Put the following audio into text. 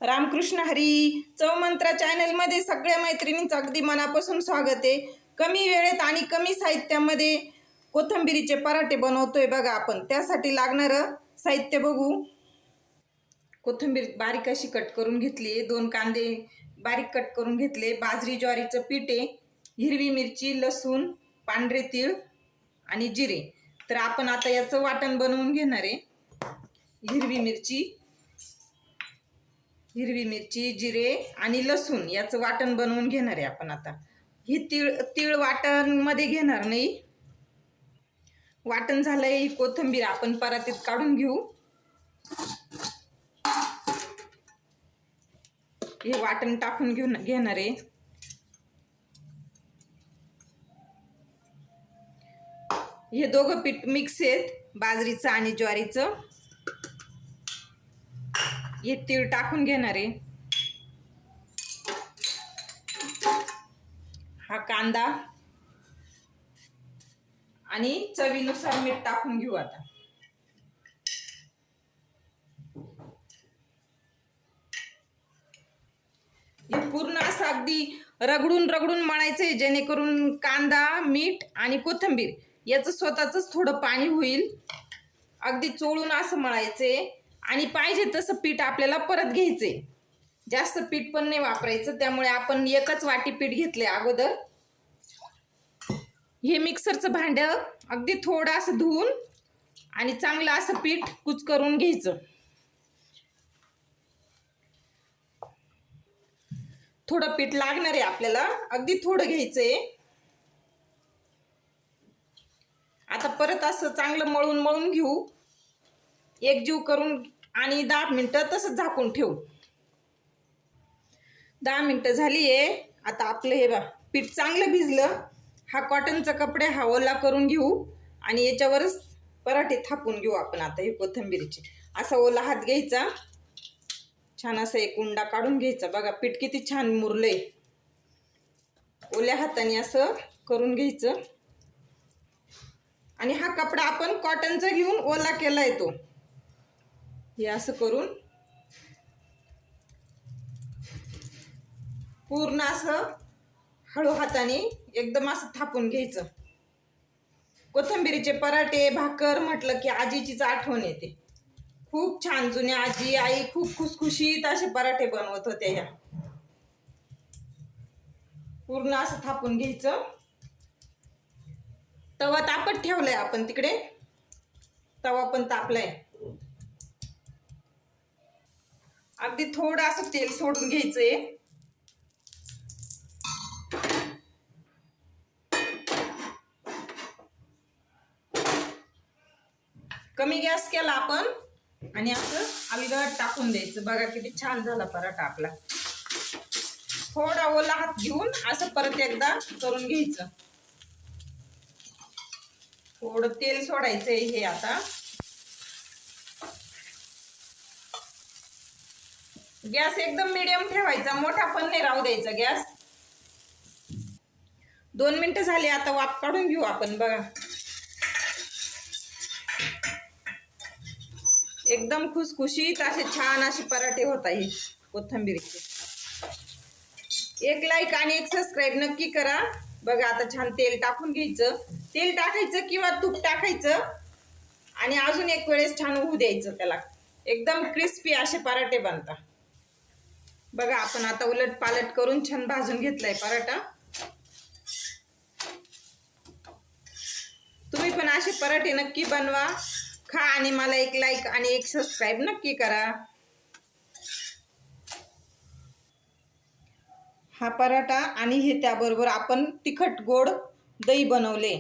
रामकृष्ण हरी. चवमंत्रा चॅनलमध्ये सगळ्या मैत्रिणींचं अगदी मनापासून स्वागत आहे. कमी वेळेत आणि कमी साहित्यामध्ये कोथिंबीरीचे पराठे बनवतोय बघा आपण. त्यासाठी लागणारं साहित्य बघू. कोथिंबीर बारीक अशी कट करून घेतली, 2 कांदे बारीक कट करून घेतले, बाजरी ज्वारीचं पीठ आहे, हिरवी मिरची, लसूण, पांढरे तीळ आणि जिरे. तर आपण आता याचं वाटण बनवून घेणार आहे. हिरवी मिरची, जिरे आणि लसूण याचं वाटण बनवून घेणार आहे आपण. आता ही तीळ वाटण मध्ये घेणार नाही. वाटण झालंय, ही कोथिंबीर आपण परातीत काढून घेऊ. हे वाटण टाकून घेणार आहे. हे दोघं पीठ मिक्स आहेत, बाजरीचं आणि ज्वारीचं. हे तीळ टाकून घेणार आहे. हा कांदा आणि चवीनुसार मीठ टाकून घेऊ. आता हे पूर्ण असं अगदी रगडून मळायचंय, जेणेकरून कांदा, मीठ आणि कोथिंबीर याचं स्वतःच थोडं पाणी होईल. अगदी चोळून असं मळायचंय आणि पाहिजे तसं पीठ आपल्याला परत घ्यायचंय. जास्त पीठ पण नाही वापरायचं, त्यामुळे आपण एकच वाटी पीठ घेतले अगोदर. हे मिक्सरचं भांड अगदी थोडं असं धुवून आणि चांगलं असं पीठ कुचकरून घ्यायचं. थोडं पीठ लागणार आहे आपल्याला, अगदी थोडं घ्यायचंय. आता परत असं चांगलं मळून घेऊ, एकजीव करून, आणि 10 मिनिटं तसंच झाकून ठेवू. 10 मिनिटं झाली आहे. आता आपलं हे पीठ चांगलं भिजलं. हा कॉटनचा कपडा हा ओला करून घेऊ आणि याच्यावरच पराठे थापून घेऊ आपण. आता हे कोथिंबीरीचे असा ओला हात घ्यायचा, छान असा एक उंडा काढून घ्यायचा. बघा पीठ किती छान मुरलंय. ओल्या हाताने असं करून घ्यायचं आणि हा कपडा आपण कॉटनचा घेऊन ओला केलाय तो. हे असं करून पूर्ण असं हळू हाताने एकदम असं थापून घ्यायचं. कोथिंबीरीचे पराठे, भाकर म्हटलं की आजीचीच आठवण येते. खूप छान, जुन्या आजी, आई खूप खुसखुशीत असे पराठे बनवत होत्या. ह्या पूर्ण असं थापून घ्यायचं. तवा तापत ठेवलाय आपण तिकडे, तवा पण तापलाय. अगदी थोडं असं तेल सोडून घ्यायचंय. कमी गॅस केला आपण आणि असं अलगद टाकून द्यायचं. बघा किती छान झाला पराठा आपला. थोडा ओला हात घेऊन असं परत एकदा करून घ्यायचं. थोडं तेल सोडायचंय. हे आता गॅस एकदम मीडियम ठेवायचा, मोठा पण नाही राहू द्यायचा गॅस. 2 मिनिटं झाली. आता वाफ काढून घेऊ आपण. बघा एकदम खुसखुशीत असे छान असे पराठे होत आहे कोथिंबीरीचे. एक लाईक आणि एक सबस्क्राईब नक्की करा. बघा आता छान तेल टाकून घ्यायचं. तेल टाकायचं किंवा तूप टाकायचं आणि अजून एक वेळेस छान होऊ द्यायचं त्याला. एकदम क्रिस्पी असे पराठे बनतात. बघा आपण आता उलट पालट करून छान भाजून घेतलाय पराठा. तुम्ही पण असे पराठे नक्की बनवा, खा आणि मला एक लाईक आणि एक सबस्क्राईब नक्की करा. हा पराठा आणि हे त्याबरोबर आपण तिखट गोड दही बनवले.